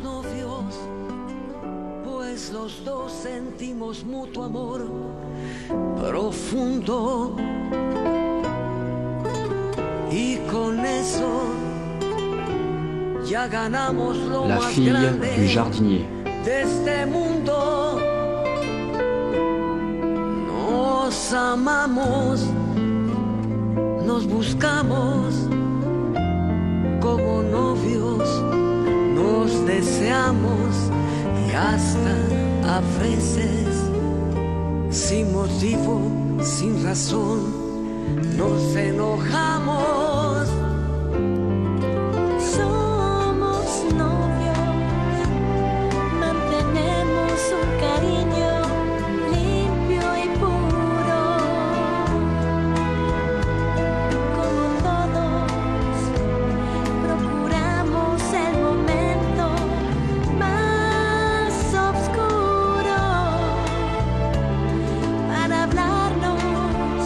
somos novios, pues los dos sentimos mutuo amor profundo. Y con eso ya ganamos lo La más fille grande du jardinier. de este mundo. Nos amamos, nos buscamos como novios, nos deseamos y hasta a veces sin motivo, sin razón, nos enojamos. Somos novios, mantenemos un cariño limpio y puro. Como todos, procuramos el momento más oscuro para hablarnos,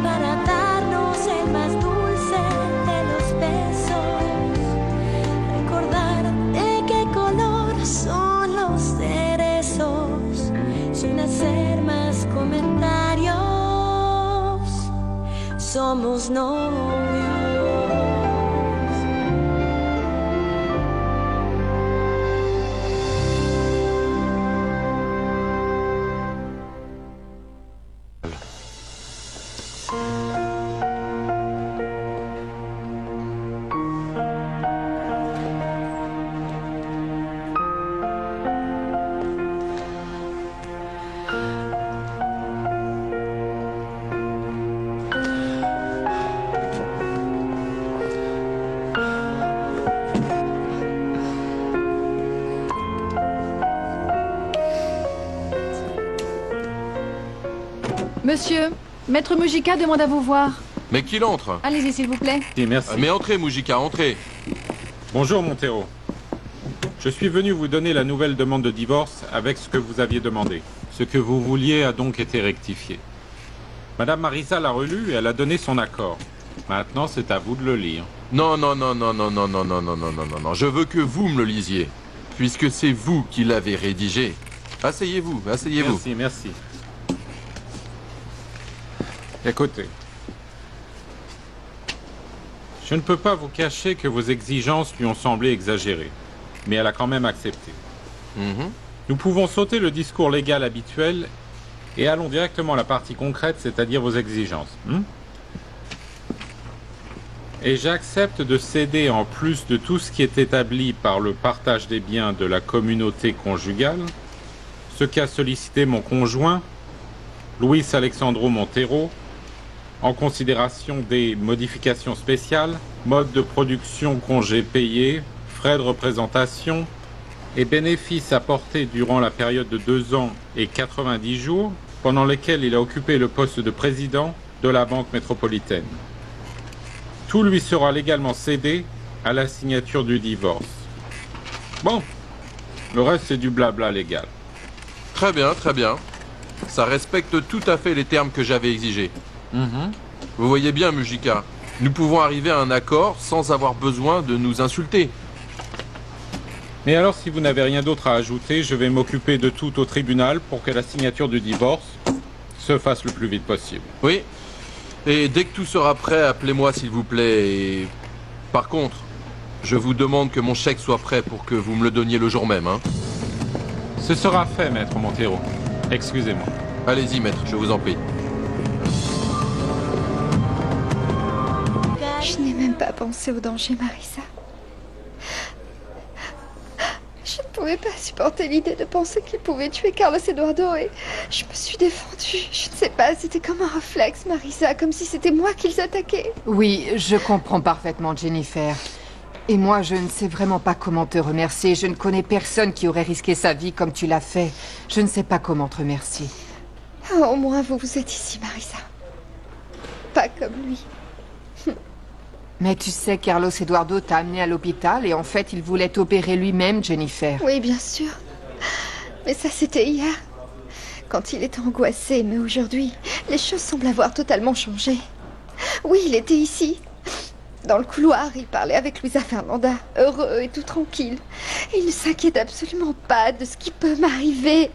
para darnos el más dulce de los besos, recordar de qué color son los cerezos, sin hacer más comentarios. Somos novios. Monsieur, Maître Mujica demande à vous voir. Mais qu'il entre. Allez-y, s'il vous plaît. Si, merci. Mais entrez, Mujica, entrez. Bonjour, Montero. Je suis venu vous donner la nouvelle demande de divorce avec ce que vous aviez demandé. Ce que vous vouliez a donc été rectifié. Madame Marisa l'a relu et elle a donné son accord. Maintenant, c'est à vous de le lire. Non, non, non, non, non, non, non, non, non, non, non, non, non. Je veux que vous me le lisiez, puisque c'est vous qui l'avez rédigé. Asseyez-vous, asseyez-vous. Merci, merci. Écoutez, je ne peux pas vous cacher que vos exigences lui ont semblé exagérées, mais elle a quand même accepté. Nous pouvons sauter le discours légal habituel et allons directement à la partie concrète, c'est-à-dire vos exigences. Et j'accepte de céder, en plus de tout ce qui est établi par le partage des biens de la communauté conjugale, ce qu'a sollicité mon conjoint, Luis Alexandro Montero, en considération des modifications spéciales, mode de production, congés payés, frais de représentation et bénéfices apportés durant la période de 2 ans et 90 jours, pendant lesquels il a occupé le poste de président de la Banque métropolitaine. Tout lui sera légalement cédé à la signature du divorce. Bon, le reste c'est du blabla légal. Très bien, très bien. Ça respecte tout à fait les termes que j'avais exigés. Vous voyez bien, Mujica, nous pouvons arriver à un accord sans avoir besoin de nous insulter. Mais alors, si vous n'avez rien d'autre à ajouter, je vais m'occuper de tout au tribunal pour que la signature du divorce se fasse le plus vite possible. Oui. Et dès que tout sera prêt, appelez-moi s'il vous plaît. Et par contre, je vous demande que mon chèque soit prêt pour que vous me le donniez le jour même. Ce sera fait, maître Montero. Excusez-moi. Allez-y, maître, je vous en prie. Je n'ai même pas pensé au danger, Marisa. Je ne pouvais pas supporter l'idée de penser qu'il pouvait tuer Carlos Eduardo et je me suis défendue. Je ne sais pas, c'était comme un réflexe, Marisa, comme si c'était moi qu'ils attaquaient. Oui, je comprends parfaitement, Jennifer. Et moi, je ne sais vraiment pas comment te remercier. Je ne connais personne qui aurait risqué sa vie comme tu l'as fait. Je ne sais pas comment te remercier. Oh, au moins, vous êtes ici, Marisa. Pas comme lui. Mais tu sais, Carlos Eduardo t'a amené à l'hôpital et en fait, il voulait t'opérer lui-même, Jennifer. Oui, bien sûr. Mais ça, c'était hier. Quand il était angoissé, mais aujourd'hui, les choses semblent avoir totalement changé. Oui, il était ici. Dans le couloir, il parlait avec Luisa Fernanda, heureux et tout tranquille. Il ne s'inquiète absolument pas de ce qui peut m'arriver.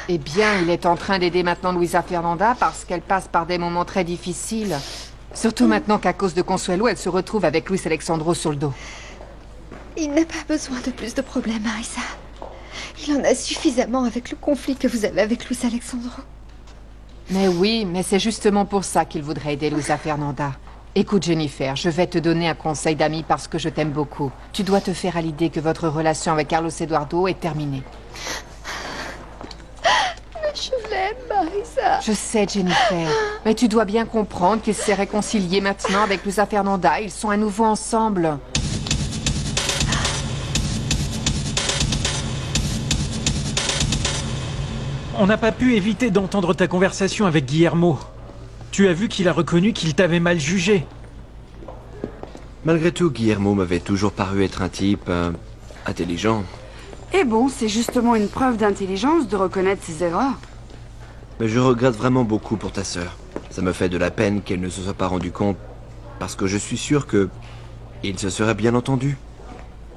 Eh bien, il est en train d'aider maintenant Luisa Fernanda parce qu'elle passe par des moments très difficiles. Surtout maintenant qu'à cause de Consuelo, elle se retrouve avec Luis Alexandro sur le dos. Il n'a pas besoin de plus de problèmes, Marisa. Il en a suffisamment avec le conflit que vous avez avec Luis Alexandro. Mais oui, mais c'est justement pour ça qu'il voudrait aider Luisa Fernanda. Écoute Jennifer, je vais te donner un conseil d'ami parce que je t'aime beaucoup. Tu dois te faire à l'idée que votre relation avec Carlos Eduardo est terminée. Mais je l'aime, Marisa. Je sais Jennifer, mais tu dois bien comprendre qu'il s'est réconcilié maintenant avec Luisa Fernanda. Ils sont à nouveau ensemble. On n'a pas pu éviter d'entendre ta conversation avec Guillermo. Tu as vu qu'il a reconnu qu'il t'avait mal jugé. Malgré tout, Guillermo m'avait toujours paru être un type intelligent. Et bon, c'est justement une preuve d'intelligence de reconnaître ses erreurs. Mais je regrette vraiment beaucoup pour ta sœur. Ça me fait de la peine qu'elle ne se soit pas rendue compte, parce que je suis sûr que ils se seraient bien entendus.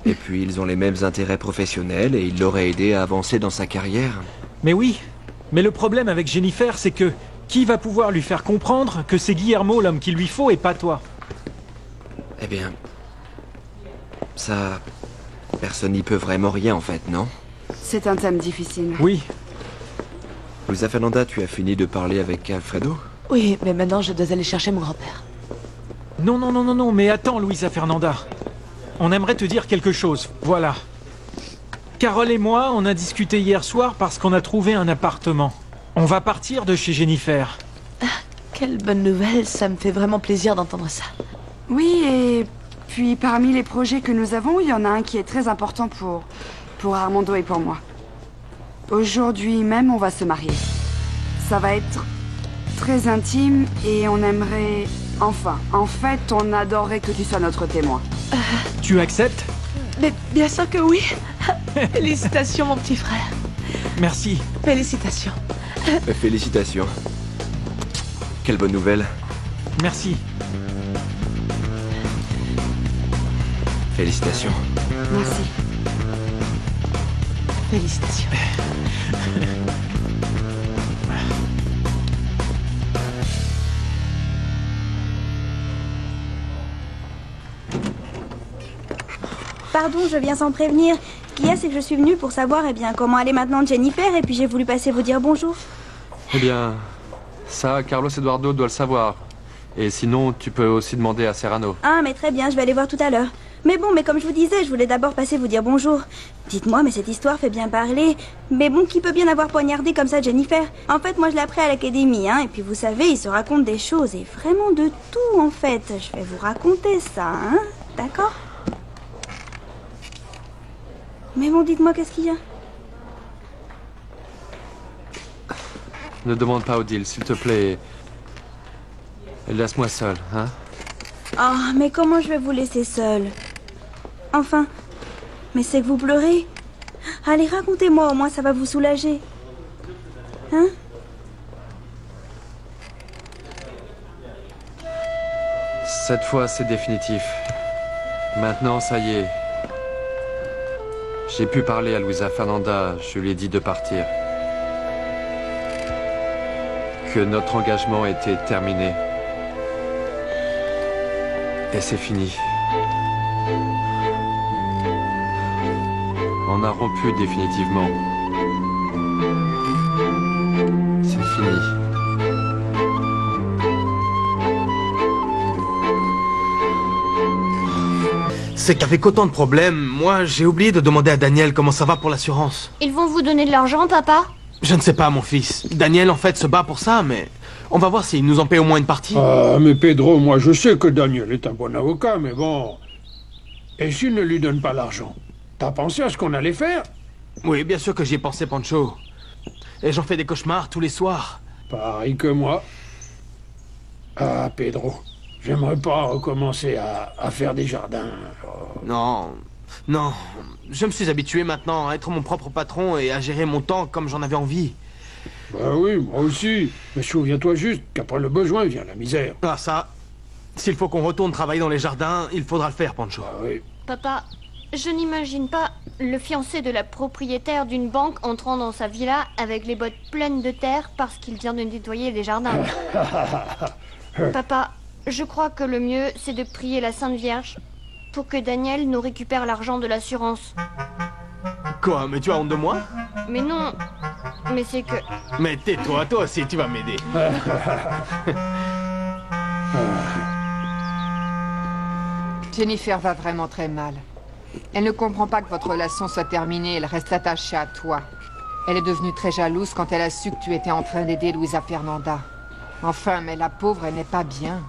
Et puis ils ont les mêmes intérêts professionnels et il l'aurait aidé à avancer dans sa carrière. Mais oui, mais le problème avec Jennifer, c'est que qui va pouvoir lui faire comprendre que c'est Guillermo l'homme qu'il lui faut et pas toi? Eh bien, ça... personne n'y peut vraiment rien en fait, non? C'est un thème difficile. Oui. Luisa Fernanda, tu as fini de parler avec Alfredo? Oui, mais maintenant je dois aller chercher mon grand-père. Non, mais attends, Luisa Fernanda. On aimerait te dire quelque chose, voilà. Carole et moi, on a discuté hier soir parce qu'on a trouvé un appartement. On va partir de chez Jennifer. Ah, quelle bonne nouvelle, ça me fait vraiment plaisir d'entendre ça. Oui, et puis parmi les projets que nous avons, il y en a un qui est très important pour Armando et pour moi. Aujourd'hui même, on va se marier. Ça va être très intime et on aimerait... Enfin, en fait, on adorerait que tu sois notre témoin. Tu acceptes? Mais bien sûr que oui. Félicitations, mon petit frère. Merci. Félicitations. Félicitations. Quelle bonne nouvelle. Merci. Félicitations. Merci. Félicitations. Pardon, je viens sans prévenir. Ce qu'il y a, c'est que je suis venue pour savoir comment aller maintenant Jennifer, et puis j'ai voulu passer vous dire bonjour. Eh bien, ça, Carlos Eduardo doit le savoir. Et sinon, tu peux aussi demander à Serrano. Ah, mais très bien, je vais aller voir tout à l'heure. Mais bon, comme je vous disais, je voulais d'abord passer vous dire bonjour. Dites-moi, mais cette histoire fait bien parler. Mais bon, qui peut bien avoir poignardé comme ça Jennifer? En fait, moi je l'ai appris à l'académie, hein. Et puis vous savez, il se raconte des choses, et vraiment de tout en fait. Je vais vous raconter ça, hein. D'accord? Mais bon, dites-moi, qu'est-ce qu'il y a? Ne demande pas Odile, s'il te plaît. Laisse-moi seul, hein? Oh, mais comment je vais vous laisser seule? Enfin, mais c'est que vous pleurez? Allez, racontez-moi, au moins ça va vous soulager. Hein? Cette fois, c'est définitif. Maintenant, ça y est. J'ai pu parler à Luisa Fernanda, je lui ai dit de partir. Que notre engagement était terminé. Et c'est fini. On a rompu définitivement. C'est fini. C'est qu'avec autant de problèmes, moi j'ai oublié de demander à Daniel comment ça va pour l'assurance. Ils vont vous donner de l'argent, papa? Je ne sais pas, mon fils. Daniel en fait se bat pour ça, mais on va voir s'il nous en paie au moins une partie. Ah, mais Pedro, moi je sais que Daniel est un bon avocat, mais bon... Et s'il ne lui donne pas l'argent? T'as pensé à ce qu'on allait faire? Oui, bien sûr que j'y ai pensé, Pancho. Et j'en fais des cauchemars tous les soirs. Pareil que moi. Ah, Pedro, j'aimerais pas recommencer à faire des jardins. Non, je me suis habitué maintenant à être mon propre patron et à gérer mon temps comme j'en avais envie. Bah oui, moi aussi. Mais souviens-toi juste qu'après le besoin vient la misère. Ah, ça S'il faut qu'on retourne travailler dans les jardins, il faudra le faire, Pancho. Ah oui. Papa, je n'imagine pas le fiancé de la propriétaire d'une banque entrant dans sa villa avec les bottes pleines de terre parce qu'il vient de nettoyer les jardins. Papa, je crois que le mieux, c'est de prier la Sainte Vierge pour que Daniel nous récupère l'argent de l'assurance. Quoi, mais tu as honte de moi? Mais non, mais c'est que... Mais tais-toi, toi aussi, tu vas m'aider. Jennifer va vraiment très mal. Elle ne comprend pas que votre relation soit terminée, elle reste attachée à toi. Elle est devenue très jalouse quand elle a su que tu étais en train d'aider Luisa Fernanda. Enfin, mais la pauvre, elle n'est pas bien.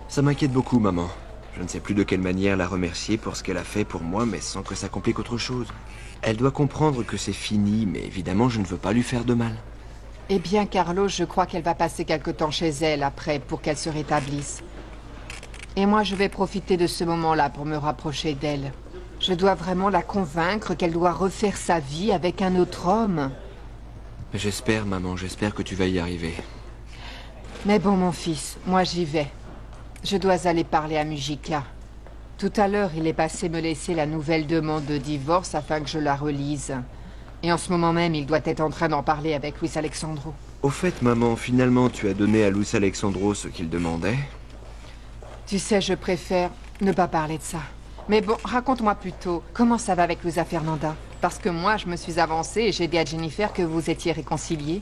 Ça m'inquiète beaucoup, maman. Je ne sais plus de quelle manière la remercier pour ce qu'elle a fait pour moi, mais sans que ça complique autre chose. Elle doit comprendre que c'est fini, mais évidemment, je ne veux pas lui faire de mal. Eh bien, Carlos, je crois qu'elle va passer quelque temps chez elle après pour qu'elle se rétablisse. Et moi, je vais profiter de ce moment-là pour me rapprocher d'elle. Je dois vraiment la convaincre qu'elle doit refaire sa vie avec un autre homme. J'espère, maman, j'espère que tu vas y arriver. Mais bon, mon fils, moi j'y vais. Je dois aller parler à Mujica. Tout à l'heure, il est passé me laisser la nouvelle demande de divorce afin que je la relise. Et en ce moment même, il doit être en train d'en parler avec Luis Alexandro. Au fait, maman, finalement, tu as donné à Luis Alexandro ce qu'il demandait? Tu sais, je préfère ne pas parler de ça. Mais bon, raconte-moi plutôt, comment ça va avec Luisa Fernanda? Parce que moi, je me suis avancée et j'ai dit à Jennifer que vous étiez réconciliés.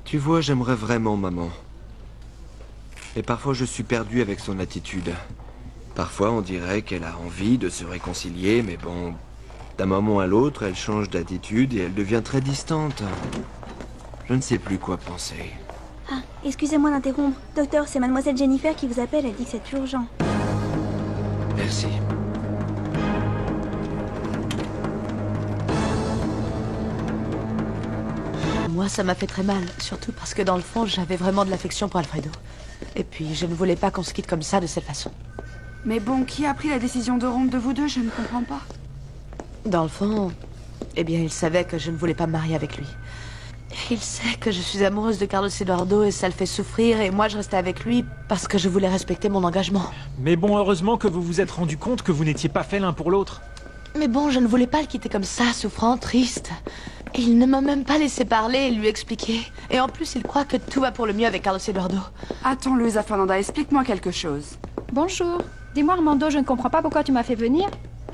Tu vois, j'aimerais vraiment, maman. Et parfois, je suis perdu avec son attitude. Parfois, on dirait qu'elle a envie de se réconcilier, mais bon... D'un moment à l'autre, elle change d'attitude et elle devient très distante. Je ne sais plus quoi penser. Ah, excusez-moi d'interrompre. Docteur, c'est mademoiselle Jennifer qui vous appelle, elle dit que c'est urgent. Merci. Moi, ça m'a fait très mal, surtout parce que dans le fond, j'avais vraiment de l'affection pour Alfredo. Et puis, je ne voulais pas qu'on se quitte comme ça, de cette façon. Mais bon, qui a pris la décision de rompre de vous deux? Je ne comprends pas. Dans le fond, eh bien, il savait que je ne voulais pas me marier avec lui. Il sait que je suis amoureuse de Carlos Eduardo et ça le fait souffrir, et moi je restais avec lui parce que je voulais respecter mon engagement. Mais bon, heureusement que vous vous êtes rendu compte que vous n'étiez pas faits l'un pour l'autre. Mais bon, je ne voulais pas le quitter comme ça, souffrant, triste. Et il ne m'a même pas laissé parler et lui expliquer. Et en plus, il croit que tout va pour le mieux avec Carlos Eduardo. Attends, Luisa Fernanda, explique-moi quelque chose. Bonjour. Dis-moi, Armando, je ne comprends pas pourquoi tu m'as fait venir.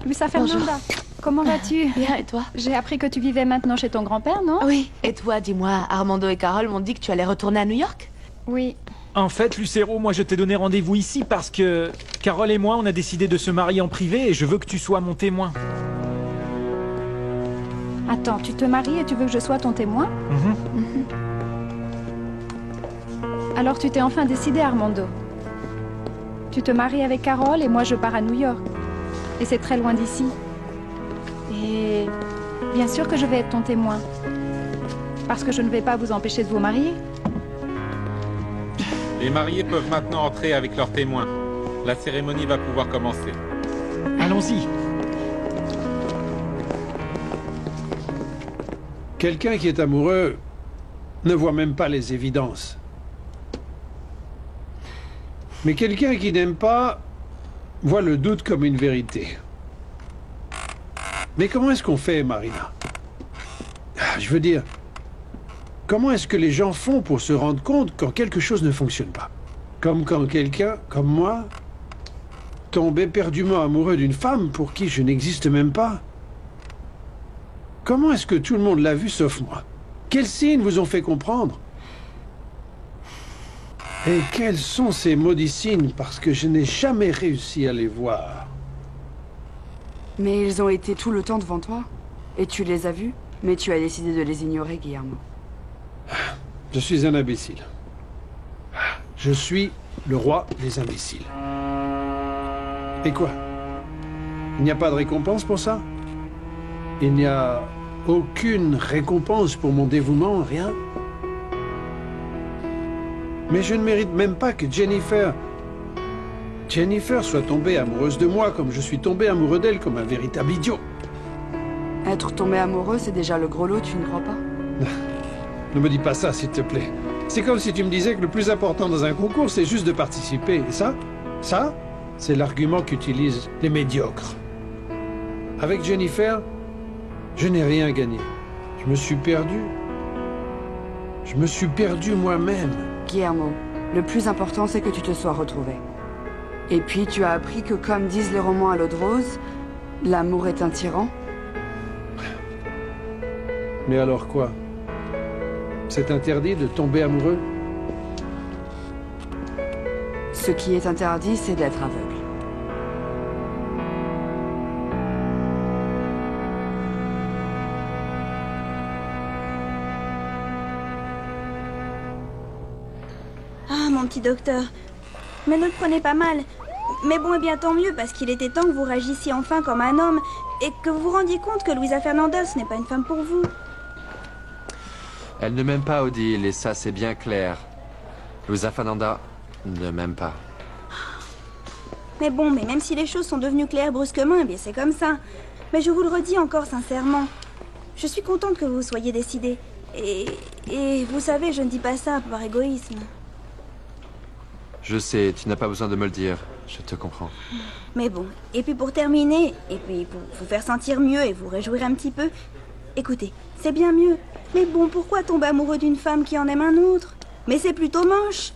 Luisa Fernanda, bonjour. Comment vas-tu? Bien, et toi? J'ai appris que tu vivais maintenant chez ton grand-père, non? Oui. Et toi, dis-moi, Armando et Carole m'ont dit que tu allais retourner à New York? Oui. En fait, Lucero, moi je t'ai donné rendez-vous ici parce que Carole et moi, on a décidé de se marier en privé et je veux que tu sois mon témoin. Attends, tu te maries et tu veux que je sois ton témoin? Alors tu t'es enfin décidé, Armando. Tu te maries avec Carole et moi je pars à New York. Et c'est très loin d'ici. Et bien sûr que je vais être ton témoin. Parce que je ne vais pas vous empêcher de vous marier. Les mariés peuvent maintenant entrer avec leurs témoins. La cérémonie va pouvoir commencer. Allons-y. Quelqu'un qui est amoureux ne voit même pas les évidences. Mais quelqu'un qui n'aime pas voit le doute comme une vérité. Mais comment est-ce qu'on fait, Marina? Je veux dire, comment est-ce que les gens font pour se rendre compte quand quelque chose ne fonctionne pas? Comme quand quelqu'un, comme moi, tombe éperdument amoureux d'une femme pour qui je n'existe même pas. Comment est-ce que tout le monde l'a vu sauf moi? Quels signes vous ont fait comprendre? Et quels sont ces maudits signes parce que je n'ai jamais réussi à les voir? Mais ils ont été tout le temps devant toi. Et tu les as vus, mais tu as décidé de les ignorer, Guillermo. Je suis un imbécile. Je suis le roi des imbéciles. Et quoi? Il n'y a pas de récompense pour ça? Il n'y a aucune récompense pour mon dévouement, rien? Mais je ne mérite même pas que Jennifer soit tombée amoureuse de moi comme je suis tombé amoureux d'elle comme un véritable idiot. Être tombé amoureux, c'est déjà le gros lot, tu ne crois pas? Ne me dis pas ça, s'il te plaît. C'est comme si tu me disais que le plus important dans un concours, c'est juste de participer, et ça, Ça, c'est l'argument qu'utilisent les médiocres. Avec Jennifer, je n'ai rien gagné. Je me suis perdu. Je me suis perdu moi-même. Guillermo, le plus important, c'est que tu te sois retrouvé. Et puis, tu as appris que, comme disent les romans à l'eau de rose, l'amour est un tyran. Mais alors quoi? C'est interdit de tomber amoureux? Ce qui est interdit, c'est d'être aveugle. Ah, mon petit docteur. Mais ne le prenez pas mal. Mais bon, eh bien tant mieux, parce qu'il était temps que vous réagissiez enfin comme un homme, et que vous vous rendiez compte que Luisa Fernanda, ce n'est pas une femme pour vous. Elle ne m'aime pas, Odile, et ça c'est bien clair. Luisa Fernanda ne m'aime pas. Mais bon, mais même si les choses sont devenues claires brusquement, eh bien c'est comme ça. Mais je vous le redis encore sincèrement. Je suis contente que vous soyez décidé. Et vous savez, je ne dis pas ça par égoïsme. Je sais, tu n'as pas besoin de me le dire. Je te comprends. Mais bon, et puis pour terminer, et puis pour vous faire sentir mieux et vous réjouir un petit peu, écoutez, c'est bien mieux. Mais bon, pourquoi tomber amoureux d'une femme qui en aime un autre? Mais c'est plutôt moche.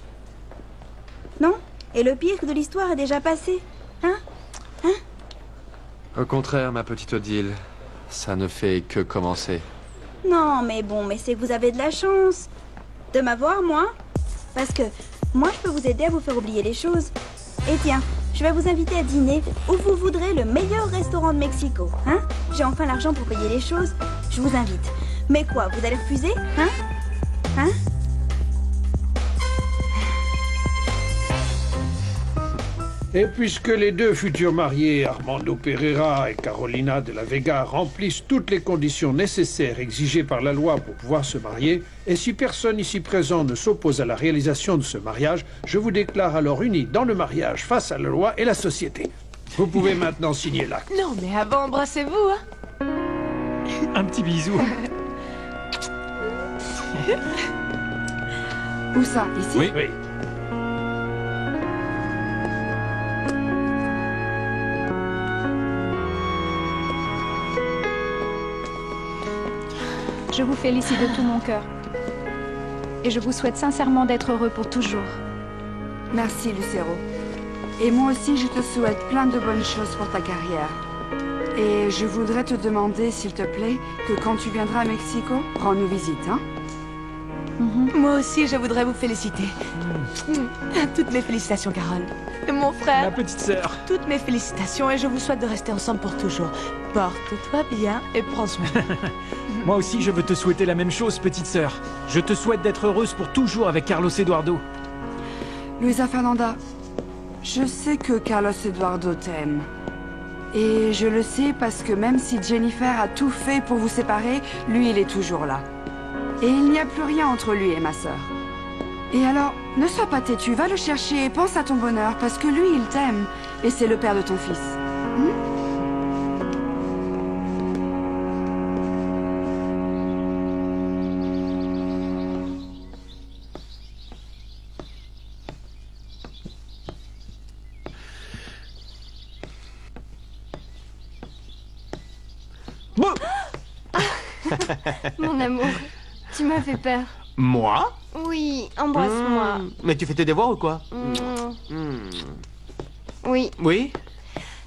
Non? Et le pire de l'histoire est déjà passé. Hein? Au contraire, ma petite Odile, ça ne fait que commencer. Non, mais bon, mais c'est que vous avez de la chance. De m'avoir, moi. Parce que moi, je peux vous aider à vous faire oublier les choses. Et tiens, je vais vous inviter à dîner où vous voudrez le meilleur restaurant de Mexico. Hein? J'ai enfin l'argent pour payer les choses. Je vous invite. Mais quoi, vous allez refuser? Hein? Hein? Et puisque les deux futurs mariés, Armando Pereira et Carolina de la Vega, remplissent toutes les conditions nécessaires exigées par la loi pour pouvoir se marier, et si personne ici présent ne s'oppose à la réalisation de ce mariage, je vous déclare alors unis dans le mariage face à la loi et la société. Vous pouvez maintenant signer l'acte. Non, mais avant, embrassez-vous, hein. Un petit bisou. Où ça? Ici? Oui. Je vous félicite de tout mon cœur. Et je vous souhaite sincèrement d'être heureux pour toujours. Merci, Lucero. Et moi aussi, je te souhaite plein de bonnes choses pour ta carrière. Et je voudrais te demander, s'il te plaît, que quand tu viendras à Mexico, rends-nous visite, hein? Moi aussi, je voudrais vous féliciter. Toutes mes félicitations, Carole. Et mon frère. Ma petite sœur. Toutes mes félicitations et je vous souhaite de rester ensemble pour toujours. Porte-toi bien et prends soin. Moi aussi, je veux te souhaiter la même chose, petite sœur. Je te souhaite d'être heureuse pour toujours avec Carlos Eduardo. Luisa Fernanda, je sais que Carlos Eduardo t'aime. Et je le sais parce que même si Jennifer a tout fait pour vous séparer, lui, il est toujours là. Et il n'y a plus rien entre lui et ma sœur. Et alors, ne sois pas têtu, va le chercher et pense à ton bonheur, parce que lui, il t'aime. Et c'est le père de ton fils. Mon amour, tu m'as fait peur. Moi? Oui, embrasse-moi. Mais tu fais tes devoirs ou quoi? Oui. Oui?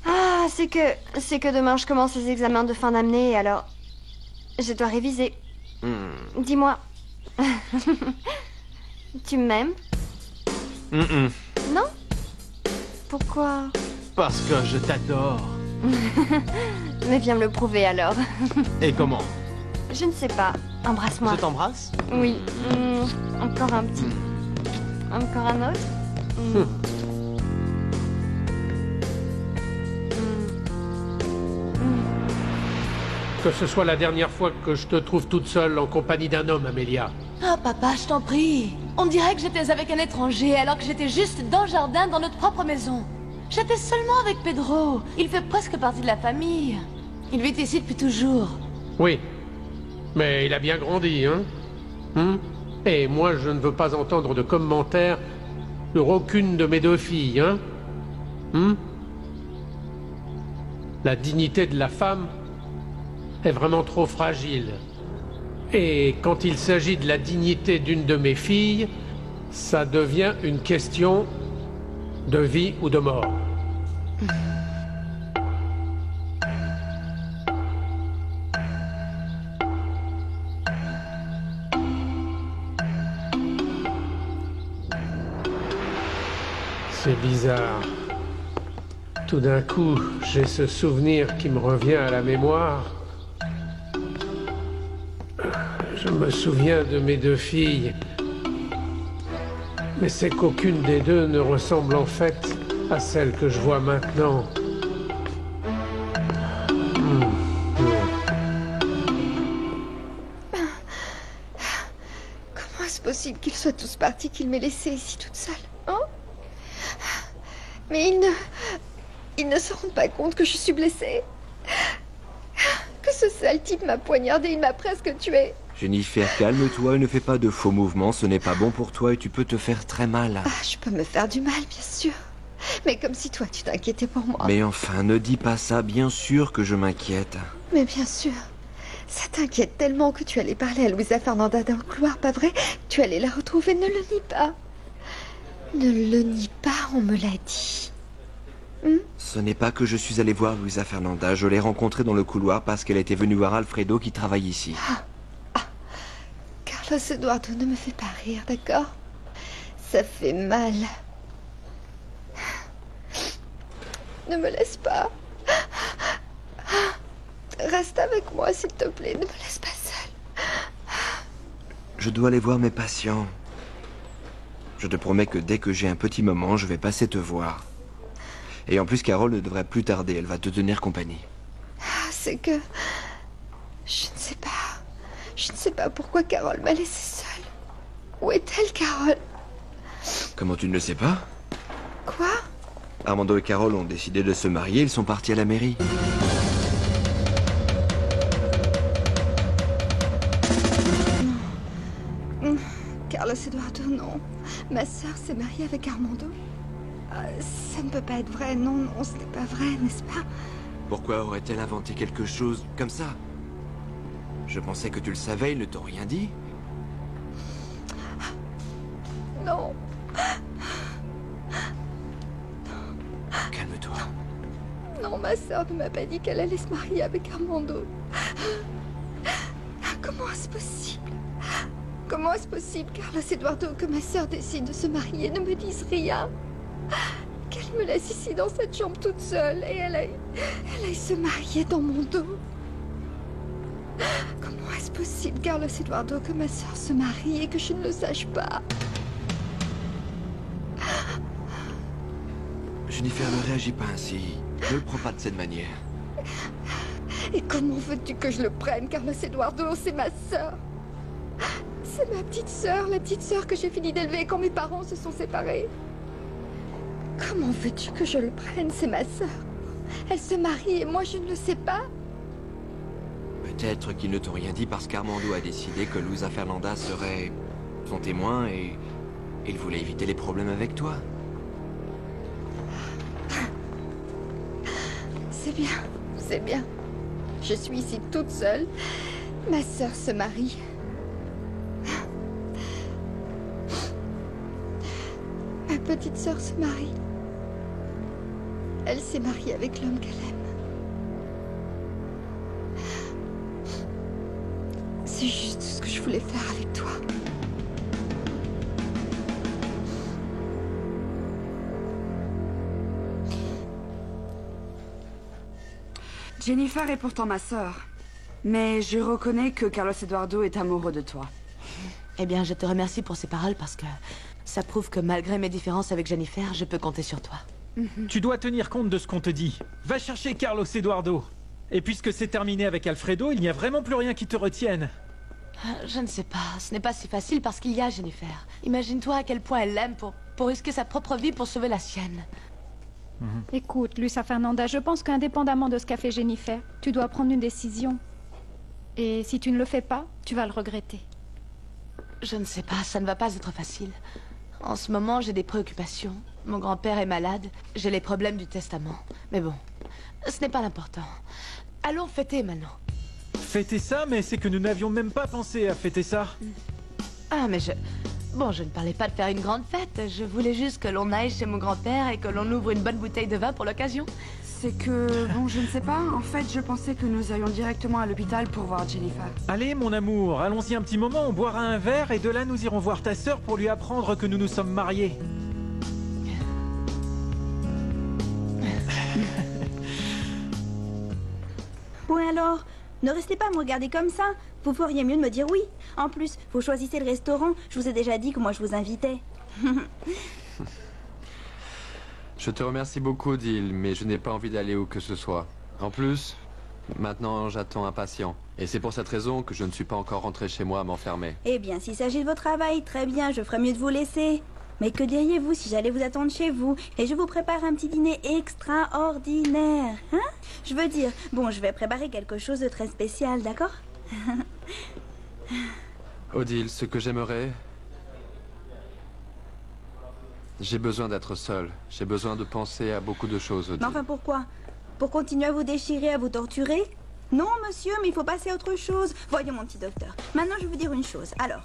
Ah, c'est que demain je commence les examens de fin d'année et alors je dois réviser. Dis-moi, tu m'aimes? Non? Pourquoi? Parce que je t'adore. Mais viens me le prouver alors. Et comment? Je ne sais pas. Embrasse-moi. Je t'embrasse? Oui. Encore un petit. Encore un autre? Que ce soit la dernière fois que je te trouve toute seule en compagnie d'un homme, Amélia. Ah, papa, je t'en prie. On dirait que j'étais avec un étranger alors que j'étais juste dans le jardin, dans notre propre maison. J'étais seulement avec Pedro. Il fait presque partie de la famille. Il vit ici depuis toujours. Oui. Mais il a bien grandi, hein? Et moi, je ne veux pas entendre de commentaires sur aucune de mes deux filles, hein? La dignité de la femme est vraiment trop fragile. Et quand il s'agit de la dignité d'une de mes filles, ça devient une question de vie ou de mort. C'est bizarre. Tout d'un coup, j'ai ce souvenir qui me revient à la mémoire. Je me souviens de mes deux filles. Mais c'est qu'aucune des deux ne ressemble en fait à celle que je vois maintenant. Comment est-ce possible qu'ils soient tous partis, qu'ils m'aient laissée ici toute seule, hein? Mais ils ne se rendent pas compte que je suis blessée. Que ce sale type m'a poignardée, il m'a presque tuée. Jennifer, calme-toi et ne fais pas de faux mouvements, ce n'est pas bon pour toi et tu peux te faire très mal. Ah, je peux me faire du mal, bien sûr. Mais comme si toi, tu t'inquiétais pour moi. Mais enfin, ne dis pas ça, bien sûr que je m'inquiète. Mais bien sûr. Ça t'inquiète tellement que tu allais parler à Luisa Fernanda dans le couloir, pas vrai? Tu allais la retrouver, ne le nie pas. Ne le nie pas, on me l'a dit. Ce n'est pas que je suis allé voir Luisa Fernanda, je l'ai rencontrée dans le couloir parce qu'elle était venue voir Alfredo qui travaille ici. Carlos Eduardo, ne me fais pas rire, d'accord? Ça fait mal. Ne me laisse pas. Reste avec moi, s'il te plaît, ne me laisse pas seule. Je dois aller voir mes patients. Je te promets que dès que j'ai un petit moment, je vais passer te voir. Et en plus, Carole ne devrait plus tarder, elle va te tenir compagnie. C'est que... Je ne sais pas. Je ne sais pas pourquoi Carole m'a laissée seule. Où est-elle, Carole? Comment tu ne le sais pas? Quoi? Armando et Carole ont décidé de se marier, ils sont partis à la mairie. Non. Carlos Eduardo, non. Ma sœur s'est mariée avec Armando. Ça ne peut pas être vrai. Non, non, ce n'est pas vrai, n'est-ce pas? Pourquoi aurait-elle inventé quelque chose comme ça? Je pensais que tu le savais, ils ne t'ont rien dit. Non. Calme-toi. Non, ma sœur ne m'a pas dit qu'elle allait se marier avec Armando. Comment est-ce possible? Comment est-ce possible, Carlos Eduardo, que ma sœur décide de se marier, ne me dise rien? Qu'elle me laisse ici dans cette chambre toute seule et elle aille se marier dans mon dos. Comment est-ce possible, Carlos Eduardo, que ma sœur se marie et que je ne le sache pas? Jennifer, ne réagis pas ainsi. Ne le prends pas de cette manière. Et comment veux-tu que je le prenne, Carlos Eduardo? C'est ma sœur. C'est ma petite sœur, la petite sœur que j'ai fini d'élever quand mes parents se sont séparés. Comment veux-tu que je le prenne? C'est ma sœur. Elle se marie et moi je ne le sais pas. Peut-être qu'ils ne t'ont rien dit parce qu'Armando a décidé que Luisa Fernanda serait son témoin et il voulait éviter les problèmes avec toi. C'est bien, c'est bien. Je suis ici toute seule. Ma sœur se marie. Ma petite sœur se marie. Elle s'est mariée avec l'homme qu'elle aime. C'est juste ce que je voulais faire avec toi. Jennifer est pourtant ma sœur. Mais je reconnais que Carlos Eduardo est amoureux de toi. Eh bien, je te remercie pour ces paroles parce que ça prouve que malgré mes différences avec Jennifer, je peux compter sur toi. Tu dois tenir compte de ce qu'on te dit. Va chercher Carlos Eduardo. Et puisque c'est terminé avec Alfredo, il n'y a vraiment plus rien qui te retienne. Je ne sais pas. Ce n'est pas si facile parce qu'il y a Jennifer. Imagine-toi à quel point elle l'aime pour risquer sa propre vie pour sauver la sienne. Écoute, Luisa Fernanda, je pense qu'indépendamment de ce qu'a fait Jennifer, tu dois prendre une décision. Et si tu ne le fais pas, tu vas le regretter. Je ne sais pas, ça ne va pas être facile. En ce moment, j'ai des préoccupations. Mon grand-père est malade. J'ai les problèmes du testament. Mais bon, ce n'est pas l'important. Allons fêter maintenant. Fêter ça, mais c'est que nous n'avions même pas pensé à fêter ça. Ah, mais Bon, je ne parlais pas de faire une grande fête. Je voulais juste que l'on aille chez mon grand-père et que l'on ouvre une bonne bouteille de vin pour l'occasion. C'est que... Bon, je ne sais pas. En fait, je pensais que nous irions directement à l'hôpital pour voir Jennifer. Allez, mon amour, allons-y un petit moment, on boira un verre et de là nous irons voir ta sœur pour lui apprendre que nous nous sommes mariés. Bon alors, ne restez pas à me regarder comme ça. Vous feriez mieux de me dire oui. En plus, vous choisissez le restaurant. Je vous ai déjà dit que moi je vous invitais. Je te remercie beaucoup, Odile, mais je n'ai pas envie d'aller où que ce soit. En plus, maintenant j'attends impatient. Et c'est pour cette raison que je ne suis pas encore rentré chez moi à m'enfermer. Eh bien, s'il s'agit de votre travail, très bien, je ferais mieux de vous laisser. Mais que diriez-vous si j'allais vous attendre chez vous et je vous prépare un petit dîner extraordinaire, hein? Je veux dire, bon, je vais préparer quelque chose de très spécial, d'accord? Odile, ce que j'aimerais... J'ai besoin d'être seul. J'ai besoin de penser à beaucoup de choses, Odile. Mais enfin, pourquoi? Pour continuer à vous déchirer, à vous torturer? Non, monsieur, mais il faut passer à autre chose. Voyons, mon petit docteur. Maintenant, je vais vous dire une chose. Alors,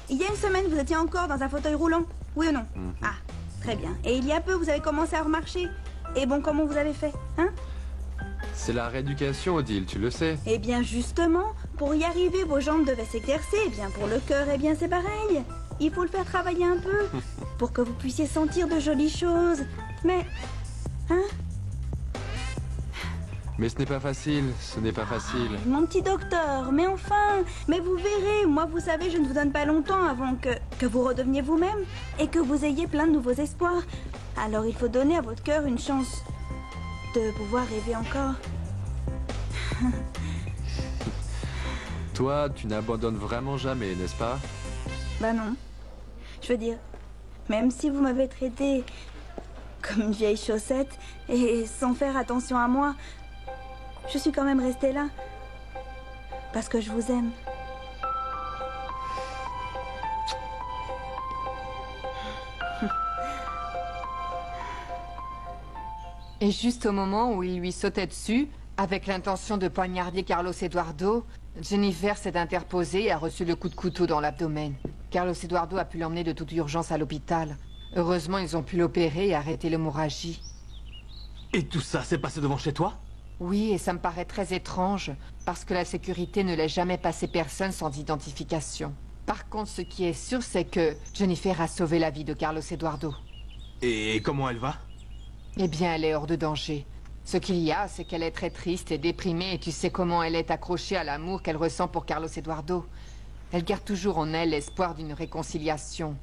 il y a une semaine, vous étiez encore dans un fauteuil roulant? Oui ou non? Ah, très bien. Et il y a peu, vous avez commencé à remarcher? Et bon, comment vous avez fait, hein? C'est la rééducation, Odile, tu le sais. Eh bien, justement, pour y arriver, vos jambes devaient s'exercer. Eh bien, pour le cœur, eh bien, c'est pareil. Il faut le faire travailler un peu pour que vous puissiez sentir de jolies choses. Mais, hein? Mais ce n'est pas facile, ce n'est pas facile. Mon petit docteur, mais enfin, mais vous verrez, moi vous savez, je ne vous donne pas longtemps avant que vous redeveniez vous-même et que vous ayez plein de nouveaux espoirs. Alors il faut donner à votre cœur une chance de pouvoir rêver encore. Toi, tu n'abandonnes vraiment jamais, n'est-ce pas? Bah non. Je veux dire, même si vous m'avez traité comme une vieille chaussette et sans faire attention à moi, je suis quand même restée là. Parce que je vous aime. Et juste au moment où il lui sautait dessus, avec l'intention de poignarder Carlos Eduardo, Jennifer s'est interposée et a reçu le coup de couteau dans l'abdomen. Carlos Eduardo a pu l'emmener de toute urgence à l'hôpital. Heureusement, ils ont pu l'opérer et arrêter l'hémorragie. Et tout ça s'est passé devant chez toi? Oui, et ça me paraît très étrange, parce que la sécurité ne laisse jamais passer personne sans identification. Par contre, ce qui est sûr, c'est que Jennifer a sauvé la vie de Carlos Eduardo. Et comment elle va? Eh bien, elle est hors de danger. Ce qu'il y a, c'est qu'elle est très triste et déprimée, et tu sais comment elle est accrochée à l'amour qu'elle ressent pour Carlos Eduardo. Elle garde toujours en elle l'espoir d'une réconciliation,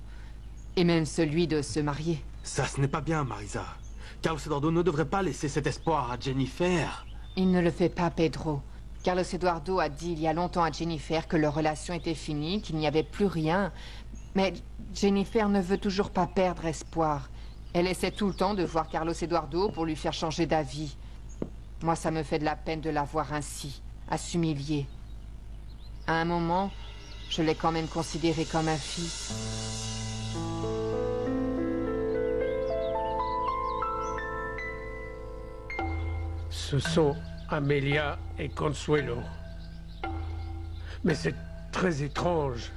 et même celui de se marier. Ça, ce n'est pas bien, Marisa. Carlos Eduardo ne devrait pas laisser cet espoir à Jennifer. Il ne le fait pas, Pedro. Carlos Eduardo a dit il y a longtemps à Jennifer que leur relation était finie, qu'il n'y avait plus rien. Mais Jennifer ne veut toujours pas perdre espoir. Elle essaie tout le temps de voir Carlos Eduardo pour lui faire changer d'avis. Moi, ça me fait de la peine de la voir ainsi, à s'humilier. À un moment, je l'ai quand même considéré comme un fils. Ce sont Amelia et Consuelo. Mais c'est très étrange.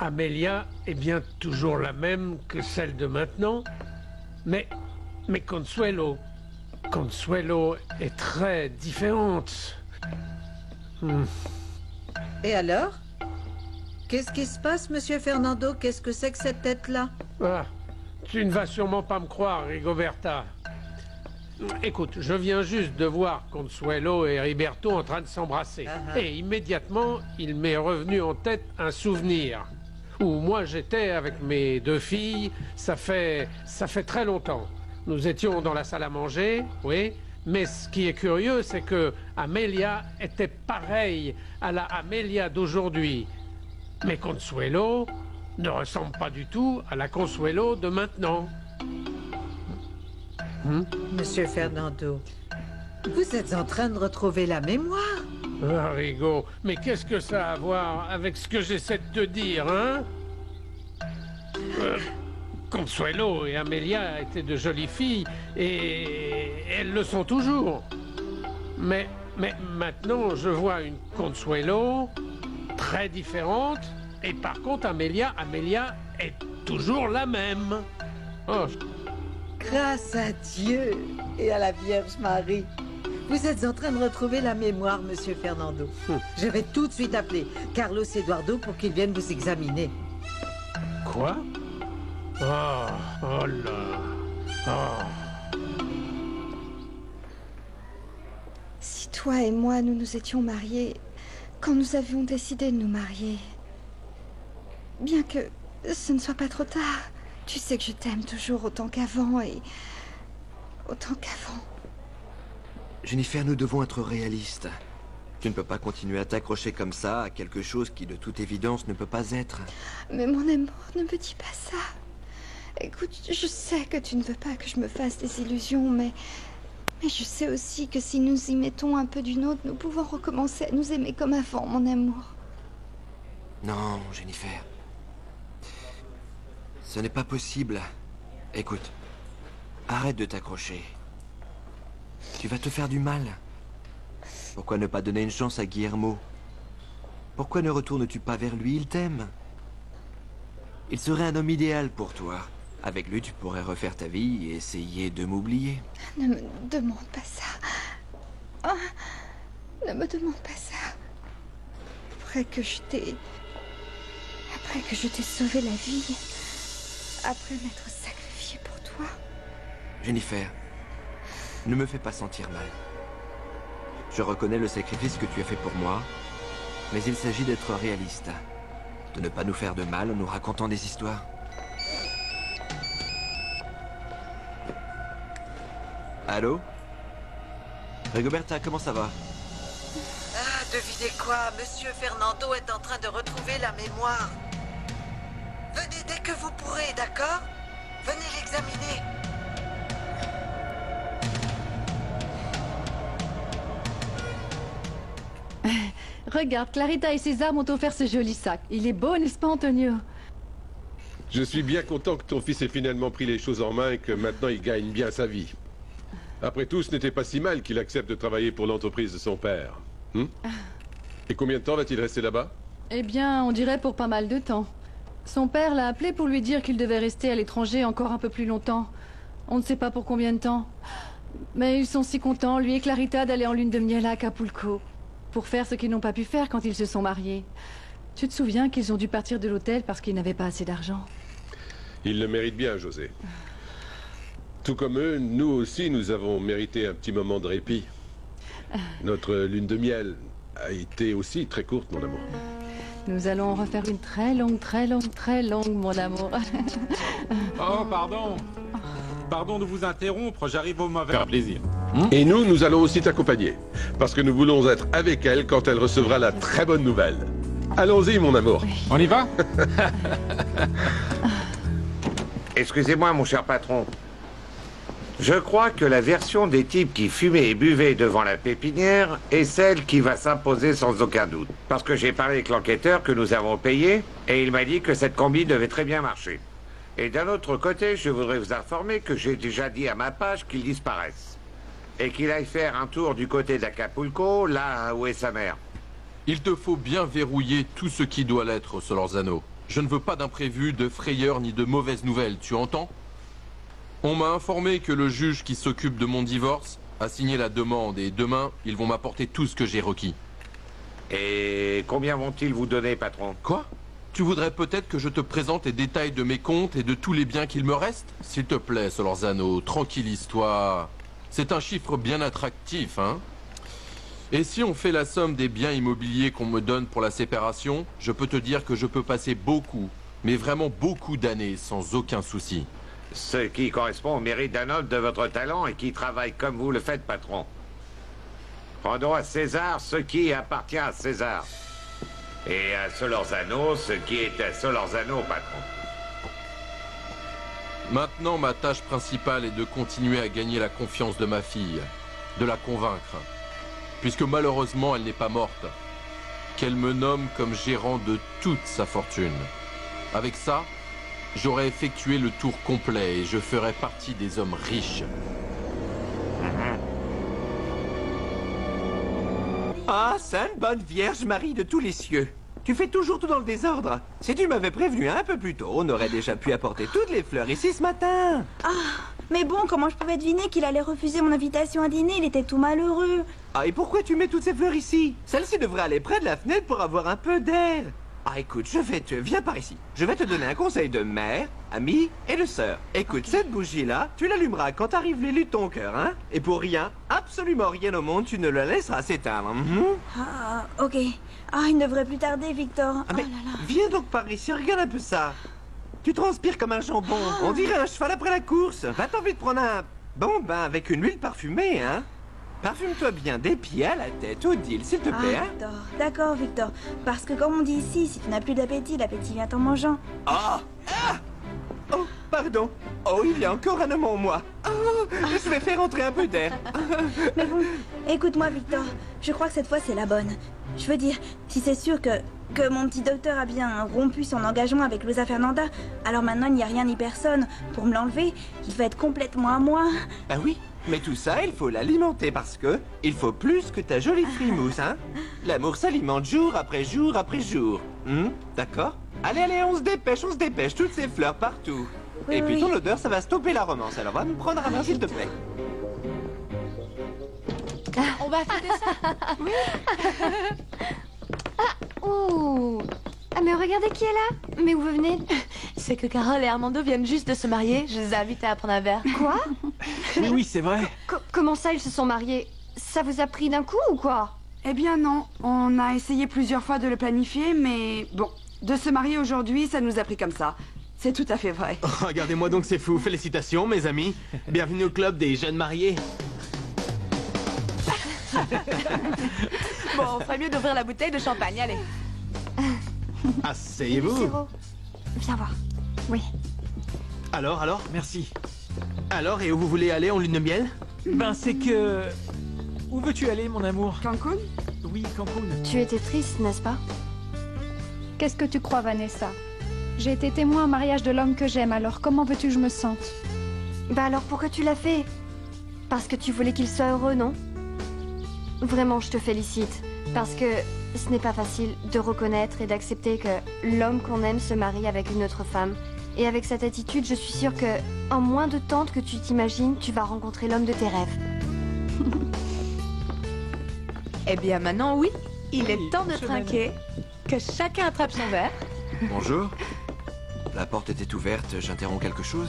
Amelia est bien toujours la même que celle de maintenant, mais Consuelo est très différente. Et alors? Qu'est-ce qui se passe, monsieur Fernando? Qu'est-ce que c'est que cette tête-là? Ah, tu ne vas sûrement pas me croire, Rigoberta. Écoute, je viens juste de voir Consuelo et Riberto en train de s'embrasser. Et immédiatement, il m'est revenu en tête un souvenir. Où moi j'étais avec mes deux filles, ça fait très longtemps. Nous étions dans la salle à manger, oui, mais ce qui est curieux, c'est que Amelia était pareille à la Amelia d'aujourd'hui. Mais Consuelo ne ressemble pas du tout à la Consuelo de maintenant. Monsieur Fernando, vous êtes en train de retrouver la mémoire. Ah, Rigo, mais qu'est-ce que ça a à voir avec ce que j'essaie de te dire, hein? Consuelo et Amelia étaient de jolies filles, et elles le sont toujours. Mais maintenant, je vois une Consuelo très différente, et par contre, Amelia est toujours la même. Oh. Grâce à Dieu et à la Vierge Marie, vous êtes en train de retrouver la mémoire, Monsieur Fernando. Je vais tout de suite appeler Carlos Eduardo pour qu'il vienne vous examiner. Quoi? Oh là. Oh. Si toi et moi, nous nous étions mariés, quand nous avions décidé de nous marier, bien que ce ne soit pas trop tard, tu sais que je t'aime toujours autant qu'avant et autant qu'avant. Jennifer, nous devons être réalistes. Tu ne peux pas continuer à t'accrocher comme ça à quelque chose qui, de toute évidence, ne peut pas être. Mais mon amour, ne me dis pas ça. Écoute, je sais que tu ne veux pas que je me fasse des illusions, mais je sais aussi que si nous y mettons un peu du nôtre, nous pouvons recommencer à nous aimer comme avant, mon amour. Non, Jennifer. Ce n'est pas possible. Écoute, arrête de t'accrocher. Tu vas te faire du mal. Pourquoi ne pas donner une chance à Guillermo? Pourquoi ne retournes-tu pas vers lui? Il t'aime. Il serait un homme idéal pour toi. Avec lui, tu pourrais refaire ta vie et essayer de m'oublier. Ne me demande pas ça. Oh, ne me demande pas ça. Après que je t'ai sauvé la vie, après m'être sacrifié pour toi. Jennifer, ne me fais pas sentir mal. Je reconnais le sacrifice que tu as fait pour moi, mais il s'agit d'être réaliste. De ne pas nous faire de mal en nous racontant des histoires. Allô? Rigoberta, comment ça va? Ah, devinez quoi? Monsieur Fernando est en train de retrouver la mémoire. Venez dès que vous pourrez, d'accord? Venez l'examiner. Regarde, Clarita et César m'ont offert ce joli sac. Il est beau, n'est-ce pas, Antonio? Je suis bien content que ton fils ait finalement pris les choses en main et que maintenant il gagne bien sa vie. Après tout, ce n'était pas si mal qu'il accepte de travailler pour l'entreprise de son père. Et combien de temps va-t-il rester là-bas? Eh bien, on dirait pour pas mal de temps. Son père l'a appelé pour lui dire qu'il devait rester à l'étranger encore un peu plus longtemps. On ne sait pas pour combien de temps. Mais ils sont si contents, lui et Clarita, d'aller en lune de miel à Acapulco. Pour faire ce qu'ils n'ont pas pu faire quand ils se sont mariés. Tu te souviens qu'ils ont dû partir de l'hôtel parce qu'ils n'avaient pas assez d'argent? Il le mérite bien, José. Tout comme eux, nous aussi, nous avons mérité un petit moment de répit. Notre lune de miel a été aussi très courte, mon amour. Nous allons en refaire une très longue, mon amour. Oh, pardon. Pardon de vous interrompre, j'arrive au mauvais plaisir. Et nous allons aussi t'accompagner. Parce que nous voulons être avec elle quand elle recevra la très bonne nouvelle. Allons-y, mon amour. On y va? Excusez-moi, mon cher patron. Je crois que la version des types qui fumaient et buvaient devant la pépinière est celle qui va s'imposer sans aucun doute. Parce que j'ai parlé avec l'enquêteur que nous avons payé, et il m'a dit que cette combi devait très bien marcher. Et d'un autre côté, je voudrais vous informer que j'ai déjà dit à ma page qu'il disparaisse. Et qu'il aille faire un tour du côté d'Acapulco, là où est sa mère. Il te faut bien verrouiller tout ce qui doit l'être, Solorzano. Je ne veux pas d'imprévu, de frayeur ni de mauvaises nouvelles, tu entends? On m'a informé que le juge qui s'occupe de mon divorce a signé la demande et demain, ils vont m'apporter tout ce que j'ai requis. Et combien vont-ils vous donner, patron? Quoi? Tu voudrais peut-être que je te présente les détails de mes comptes et de tous les biens qu'il me reste? S'il te plaît, Solorzano, tranquillise-toi. C'est un chiffre bien attractif, hein? Et si on fait la somme des biens immobiliers qu'on me donne pour la séparation, je peux te dire que je peux passer beaucoup, mais vraiment beaucoup d'années sans aucun souci. Ce qui correspond au mérite d'un homme de votre talent et qui travaille comme vous le faites, patron. Rendons à César ce qui appartient à César. Et à Solorzano ce qui est à Solorzano, patron. Maintenant, ma tâche principale est de continuer à gagner la confiance de ma fille, de la convaincre. Puisque malheureusement, elle n'est pas morte. Qu'elle me nomme comme gérant de toute sa fortune. Avec ça, j'aurais effectué le tour complet et je ferais partie des hommes riches. Ah, Sainte Bonne Vierge Marie de tous les cieux. Tu fais toujours tout dans le désordre. Si tu m'avais prévenu un peu plus tôt, on aurait déjà pu apporter toutes les fleurs ici ce matin. Ah, mais bon, comment je pouvais deviner qu'il allait refuser mon invitation à dîner? Il était tout malheureux. Ah, et pourquoi tu mets toutes ces fleurs ici? Celle-ci devrait aller près de la fenêtre pour avoir un peu d'air. Ah, écoute, viens par ici. Je vais te donner un conseil de mère, amie et de sœur. Écoute, cette bougie-là, tu l'allumeras quand arrive l'élu de ton cœur, hein? Et pour rien, absolument rien au monde, tu ne la laisseras s'éteindre. Ah, ok. Ah, il ne devrait plus tarder, Victor. Ah, mais viens donc par ici, regarde un peu ça. Tu transpires comme un jambon. On dirait un cheval après la course. Va-t'en vite prendre un bon bain avec une huile parfumée, hein? Parfume-toi bien des pieds à la tête, Odile, s'il te plaît, hein? Victor. D'accord, Victor. Parce que comme on dit ici, si tu n'as plus d'appétit, l'appétit vient en mangeant. Ah! Oh, pardon. Oh, il y a encore un homme en moi. Oh, je vais faire entrer un peu d'air. Mais bon, écoute-moi, Victor. Je crois que cette fois, c'est la bonne. Je veux dire, si c'est sûr que mon petit docteur a bien rompu son engagement avec Luisa Fernanda, alors maintenant, il n'y a rien ni personne pour me l'enlever. Il va être complètement à moi. Ah oui, mais tout ça, il faut l'alimenter parce que il faut plus que ta jolie frimousse, hein? L'amour s'alimente jour après jour après jour. D'accord? Allez, allez, on se dépêche, toutes ces fleurs partout. Oui, et puis oui. ton odeur, ça va stopper la romance. Alors va me prendre un verre, s'il te plaît. On va fêter ça. Oui. Ouh. Ah, mais regardez qui est là. Mais où vous venez? C'est que Carole et Armando viennent juste de se marier. Je les ai invités à prendre un verre. Quoi? Oui, c'est vrai. Comment ça, ils se sont mariés? Ça vous a pris d'un coup ou quoi? Eh bien non, on a essayé plusieurs fois de le planifier, mais bon, de se marier aujourd'hui, ça nous a pris comme ça. C'est tout à fait vrai. Oh, regardez-moi donc, c'est fou. Félicitations, mes amis. Bienvenue au club des jeunes mariés. Bon, on ferait mieux d'ouvrir la bouteille de champagne, allez. Asseyez-vous. Siro, viens voir. Oui. Alors? Merci. Alors, et où vous voulez aller en lune de miel? Ben, c'est que... Où veux-tu aller, mon amour? Cancun? Oui, Cancun. Tu étais triste, n'est-ce pas? Qu'est-ce que tu crois, Vanessa? J'ai été témoin au mariage de l'homme que j'aime, alors comment veux-tu que je me sente? Bah alors pourquoi tu l'as fait? Parce que tu voulais qu'il soit heureux, non? Vraiment, je te félicite. Parce que ce n'est pas facile de reconnaître et d'accepter que l'homme qu'on aime se marie avec une autre femme. Et avec cette attitude, je suis sûre que, en moins de temps que tu t'imagines, tu vas rencontrer l'homme de tes rêves. Eh bien maintenant, oui, il est temps de trinquer. Que chacun attrape son verre. Bonjour. La porte était ouverte, j'interromps quelque chose?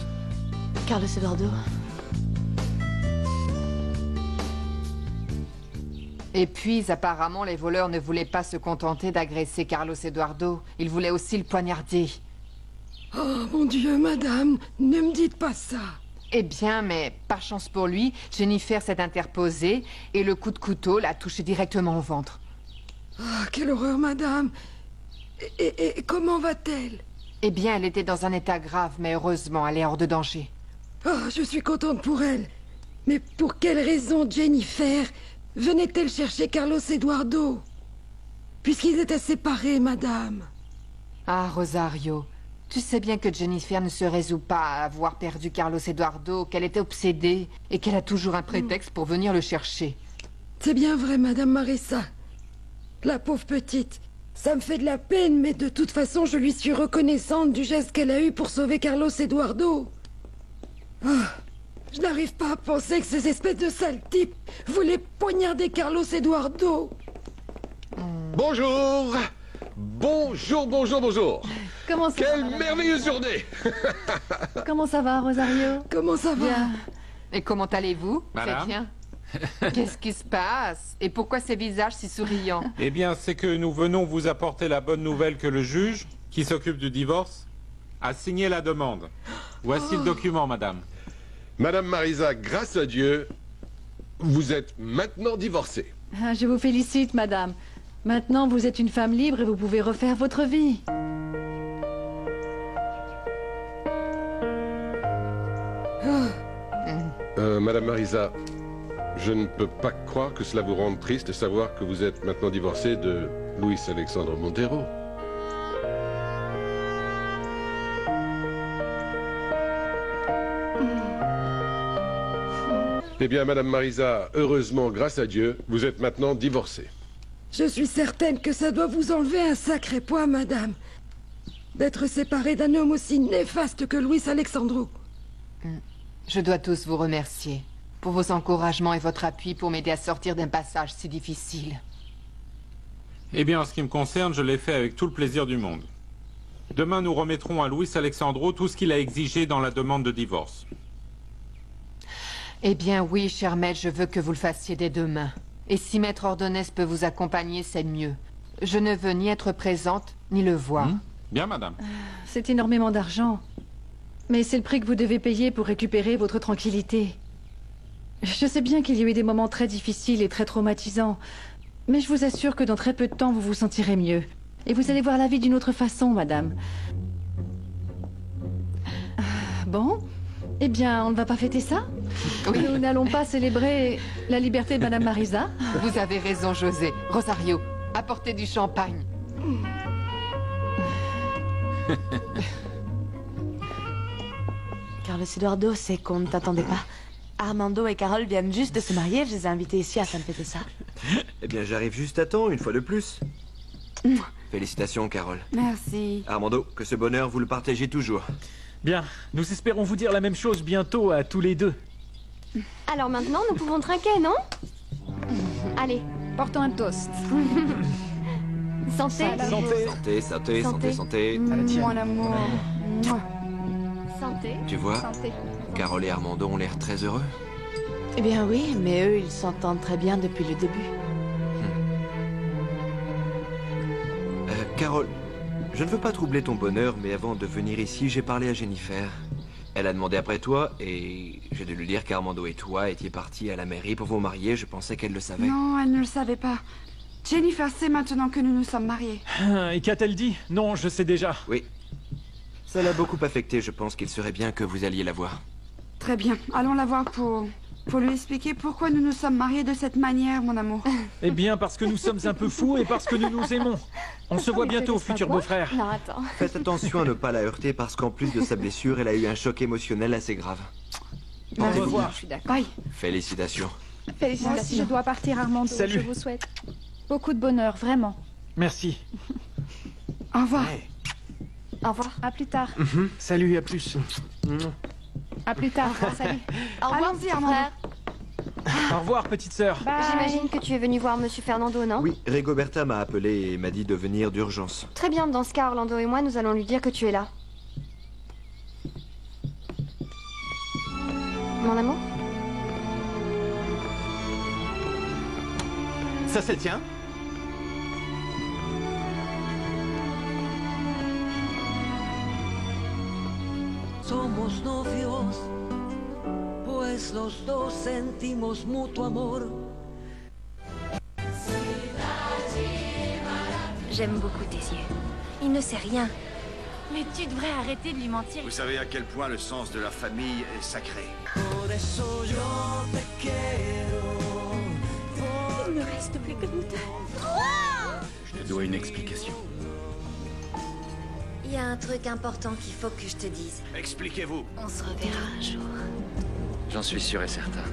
Carlos Eduardo. Et puis, apparemment, les voleurs ne voulaient pas se contenter d'agresser Carlos Eduardo. Ils voulaient aussi le poignarder. Oh, mon Dieu, madame, ne me dites pas ça. Eh bien, mais par chance pour lui, Jennifer s'est interposée et le coup de couteau l'a touché directement au ventre. Ah, quelle horreur, madame. Et comment va-t-elle? Eh bien, elle était dans un état grave, mais heureusement, elle est hors de danger. Oh, je suis contente pour elle. Mais pour quelle raison Jennifer venait-elle chercher Carlos Eduardo? Puisqu'ils étaient séparés, madame. Ah, Rosario, tu sais bien que Jennifer ne se résout pas à avoir perdu Carlos Eduardo, qu'elle était obsédée et qu'elle a toujours un prétexte pour venir le chercher. C'est bien vrai, madame Marissa. La pauvre petite. Ça me fait de la peine, mais de toute façon, je lui suis reconnaissante du geste qu'elle a eu pour sauver Carlos Eduardo. Ah, je n'arrive pas à penser que ces espèces de sales types voulaient poignarder Carlos Eduardo. Bonjour. Bonjour. Comment ça Quelle va, merveilleuse journée. Comment ça va, Rosario? Comment ça va? Bien. Et comment allez-vous? Madame? Très bien. Qu'est-ce qui se passe? Et pourquoi ces visages si souriants? Eh bien, c'est que nous venons vous apporter la bonne nouvelle que le juge, qui s'occupe du divorce, a signé la demande. Voici le document, madame. Madame Marisa, grâce à Dieu, vous êtes maintenant divorcée. Ah, je vous félicite, madame. Maintenant, vous êtes une femme libre et vous pouvez refaire votre vie. Madame Marisa, je ne peux pas croire que cela vous rende triste de savoir que vous êtes maintenant divorcée de Luis Alexandre Montero. Eh bien, Madame Marisa, heureusement, grâce à Dieu, vous êtes maintenant divorcée. Je suis certaine que ça doit vous enlever un sacré poids, madame. D'être séparée d'un homme aussi néfaste que Luis Alexandro. Je dois tous vous remercier pour vos encouragements et votre appui pour m'aider à sortir d'un passage si difficile. Eh bien, en ce qui me concerne, je l'ai fait avec tout le plaisir du monde. Demain, nous remettrons à Luis Alexandro tout ce qu'il a exigé dans la demande de divorce. Eh bien oui, cher maître, je veux que vous le fassiez dès demain. Et si maître Ordonez peut vous accompagner, c'est mieux. Je ne veux ni être présente, ni le voir. Bien, madame. C'est énormément d'argent. Mais c'est le prix que vous devez payer pour récupérer votre tranquillité. Je sais bien qu'il y a eu des moments très difficiles et très traumatisants. Mais je vous assure que dans très peu de temps, vous vous sentirez mieux. Et vous allez voir la vie d'une autre façon, madame. Bon. Eh bien, on ne va pas fêter ça? Oui. Nous n'allons pas célébrer la liberté de Madame Marisa? Vous avez raison, José. Rosario, apportez du champagne. Carlos Eduardo, c'est qu'on ne t'attendait pas. Armando et Carole viennent juste de se marier, je les ai invités ici afin de fêter ça. Eh bien, j'arrive juste à temps, une fois de plus. Félicitations, Carole. Merci. Armando, que ce bonheur, vous le partagez toujours. Bien, nous espérons vous dire la même chose bientôt à tous les deux. Alors maintenant, nous pouvons trinquer, non? Allez, portons un toast. Santé. Santé, santé, santé, santé. Mon amour. Santé. Tu vois, Santé. Carole et Armando ont l'air très heureux. Eh bien oui, mais eux, ils s'entendent très bien depuis le début. Carole, je ne veux pas troubler ton bonheur, mais avant de venir ici, j'ai parlé à Jennifer. Elle a demandé après toi, et j'ai dû lui dire qu'Armando et toi étiez partis à la mairie pour vous marier. Je pensais qu'elle le savait. Non, elle ne le savait pas. Jennifer sait maintenant que nous nous sommes mariés. Et qu'a-t-elle dit? Non, je sais déjà. Oui. Ça l'a beaucoup affecté. Je pense qu'il serait bien que vous alliez la voir. Très bien. Allons la voir pour lui expliquer pourquoi nous nous sommes mariés de cette manière, mon amour. Eh bien, parce que nous sommes un peu fous et parce que nous nous aimons. On se voit bientôt, futur beau-frère. Non, attends. Faites attention à ne pas la heurter parce qu'en plus de sa blessure, elle a eu un choc émotionnel assez grave. Au revoir. Je suis d'accord. Bye. Félicitations. Moi aussi, je dois partir, Armando. Salut. Je vous souhaite beaucoup de bonheur, vraiment. Merci. Au revoir. Au revoir. À plus tard. Salut, à plus. À plus tard. Salut. Au revoir, Allons-y, petit Armando. frère. Au revoir, petite sœur. Bye. J'imagine que tu es venu voir Monsieur Fernando, non? Oui, Rigoberta m'a appelé et m'a dit de venir d'urgence. Très bien, dans ce cas, Orlando et moi, nous allons lui dire que tu es là. Mon amour? Ça, c'est le tien? Somos novios, pues los dos sentimos mutuo amor. J'aime beaucoup tes yeux. Il ne sait rien. Mais tu devrais arrêter de lui mentir. Vous savez à quel point le sens de la famille est sacré. Por eso yo te quiero. Il ne reste plus que nous deux. Je te dois une explication. Il y a un truc important qu'il faut que je te dise. Expliquez-vous. On se reverra un jour. J'en suis sûr et certain.